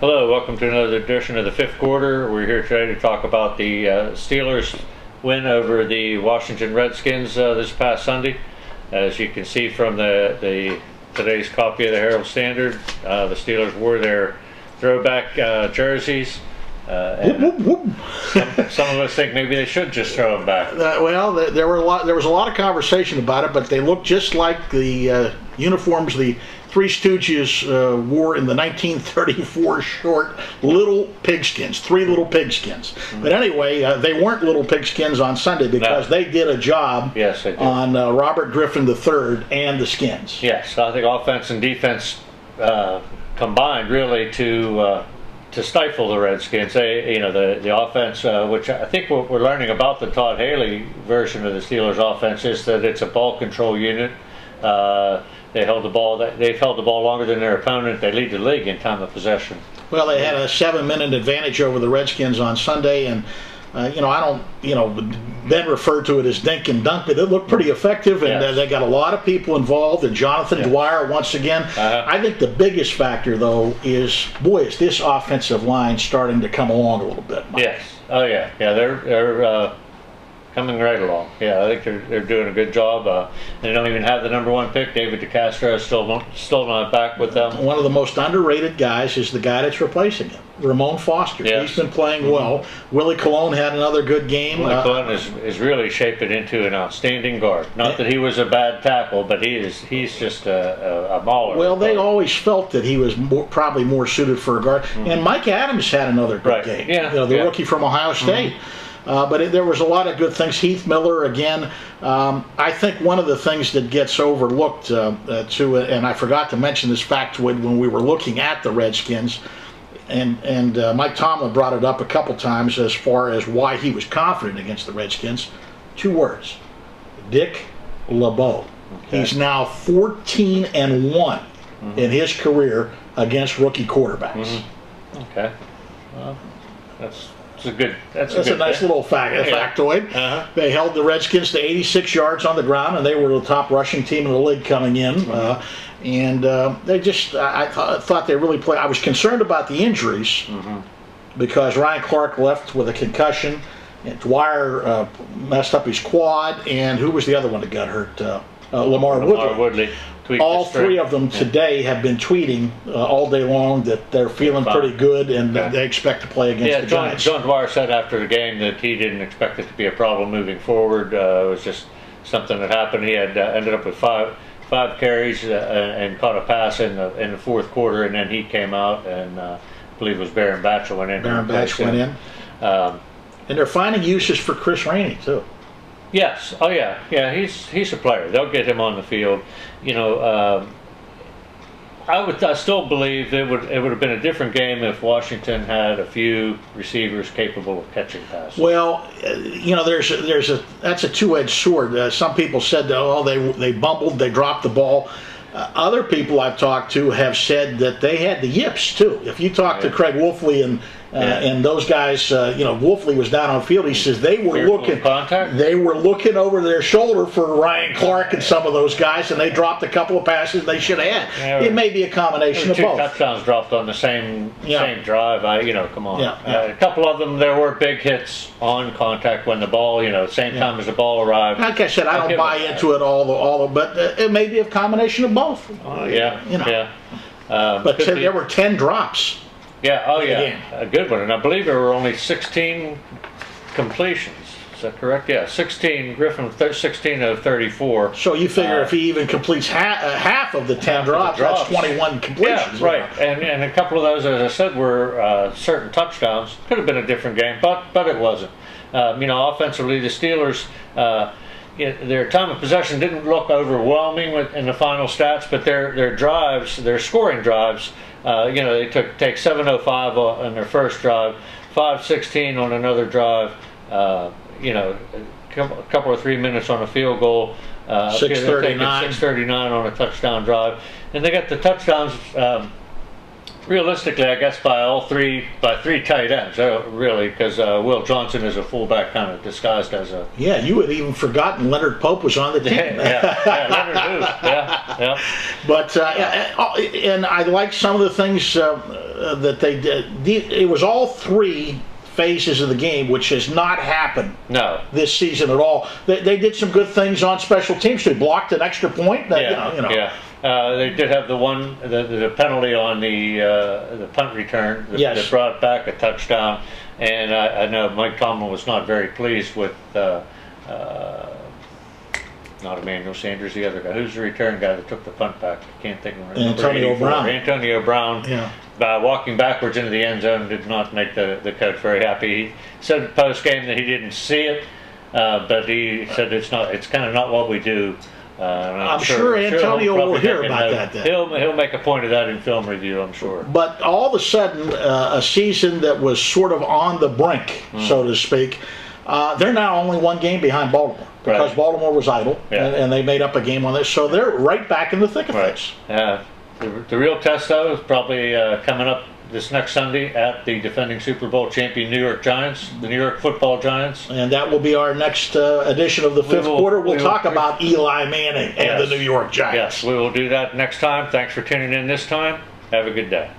Hello, welcome to another edition of the fifth quarter. We're here today to talk about the Steelers win over the Washington Redskins this past Sunday. As you can see from today's copy of the Herald-Standard, the Steelers wore their throwback jerseys. Some of us think maybe they should just throw them back. Well, there was a lot of conversation about it, but they look just like the uniforms the Three Stooges wore in the 1934 short Little Pigskins, Three Little Pigskins. Mm-hmm. But anyway, they weren't Little Pigskins on Sunday because they did a job on Robert Griffin III and the Skins. Yes, I think offense and defense combined really to stifle the Redskins. The offense, which I think what we're learning about the Todd Haley version of the Steelers offense is that it's a ball control unit. They've held the ball longer than their opponent. They lead the league in time of possession. Well, they had a 7-minute advantage over the Redskins on Sunday, and Ben referred to it as dink and dunk, but it looked pretty effective, and they got a lot of people involved, and Jonathan Dwyer once again. I think the biggest factor, though, is this offensive line starting to come along a little bit, Mike. Yes. Oh, yeah. Yeah, they're coming right along. Yeah, I think they're doing a good job. They don't even have the #1 pick. David DeCastro is still not back with them. One of the most underrated guys is the guy that's replacing him, Ramon Foster. Yes. He's been playing well. Willie Colon had another good game. Willie Colon is really shaping into an outstanding guard. Not that he was a bad tackle, but he's just a mauler. Well, they always felt that he was probably more suited for a guard. And Mike Adams had another good game. Yeah. The rookie from Ohio State. But there was a lot of good things. Heath Miller, again, I think one of the things that gets overlooked, too, and I forgot to mention this factoid when we were looking at the Redskins, and Mike Tomlin brought it up a couple times as far as why he was confident against the Redskins. 2 words: Dick LeBeau. Okay. He's now 14-1 in his career against rookie quarterbacks. Okay. Well, that's a nice little factoid. They held the Redskins to 86 yards on the ground, and they were the top rushing team in the league coming in. They just, I thought they really played. I was concerned about the injuries because Ryan Clark left with a concussion, and Dwyer messed up his quad, and who was the other one that got hurt? Lamar Woodley. All 3 of them today have been tweeting all day long that they're feeling pretty good and that they expect to play against the Giants. John Dwyer said after the game that he didn't expect it to be a problem moving forward. It was just something that happened. He had ended up with five carries and caught a pass in the fourth quarter, and then he came out, and I believe it was Baron Batchel went in. Baron Batchel went in. And they're finding uses for Chris Rainey, too. Yes. Oh, yeah. Yeah, he's a player. They'll get him on the field. I still believe it would have been a different game if Washington had a few receivers capable of catching passes. Well, that's a two-edged sword. Some people said, they bumbled, they dropped the ball. Other people I've talked to have said that they had the yips too. If you talk to Craig Wolfley and those guys, Wolfley was down on the field. He says they were looking over their shoulder for Ryan Clark and some of those guys, and they dropped a couple of passes they should have had. It may be a combination of both. 2 touchdowns dropped on the same drive. Come on. A couple of them, there were big hits on contact when the ball, same time as the ball arrived. Like I said, I don't buy into it all, but it may be a combination of both. But there were 10 drops. Yeah, a good one. And I believe there were only 16 completions. Is that correct? Yeah, 16. Griffin, 16 of 34. So you figure if he even completes half of the 10 drops, that's 21 completions. Yeah, right. And a couple of those, as I said, were certain touchdowns. Could have been a different game, but it wasn't. Offensively, the Steelers, their time of possession didn't look overwhelming in the final stats, but their drives, their scoring drives, they take 7:05 on their first drive, 5:16 on another drive, a couple of 3 minutes on a field goal, 6:39 on a touchdown drive, and they got the touchdowns Realistically, I guess by three tight ends, really, because Will Johnson is a fullback kind of disguised as a... Yeah, you had even forgotten Leonard Pope was on the team. Yeah, Leonard Booth, yeah. But, and I like some of the things that they did. It was all three phases of the game, which has not happened this season at all. They did some good things on special teams. They blocked an extra point. Yeah. They did have the penalty on the punt return that brought back a touchdown, and I know Mike Tomlin was not very pleased with not Emmanuel Sanders, the other guy. Who's the return guy that took the punt back? I can't think of him. Antonio Brown. Antonio Brown. Yeah. By walking backwards into the end zone, did not make the coach very happy. He said post game that he didn't see it, but he said it's kind of not what we do. I'm sure Antonio will hear about that then. He'll make a point of that in film review, I'm sure. But all of a sudden, a season that was sort of on the brink, so to speak, they're now only one game behind Baltimore because Baltimore was idle, and they made up a game on this. So they're right back in the thick of things. The real test, though, is probably coming up this next Sunday at the defending Super Bowl champion New York Giants, the New York Football Giants. And that will be our next edition of the fifth quarter. We'll talk about Eli Manning and the New York Giants. Yes, we will do that next time. Thanks for tuning in this time. Have a good day.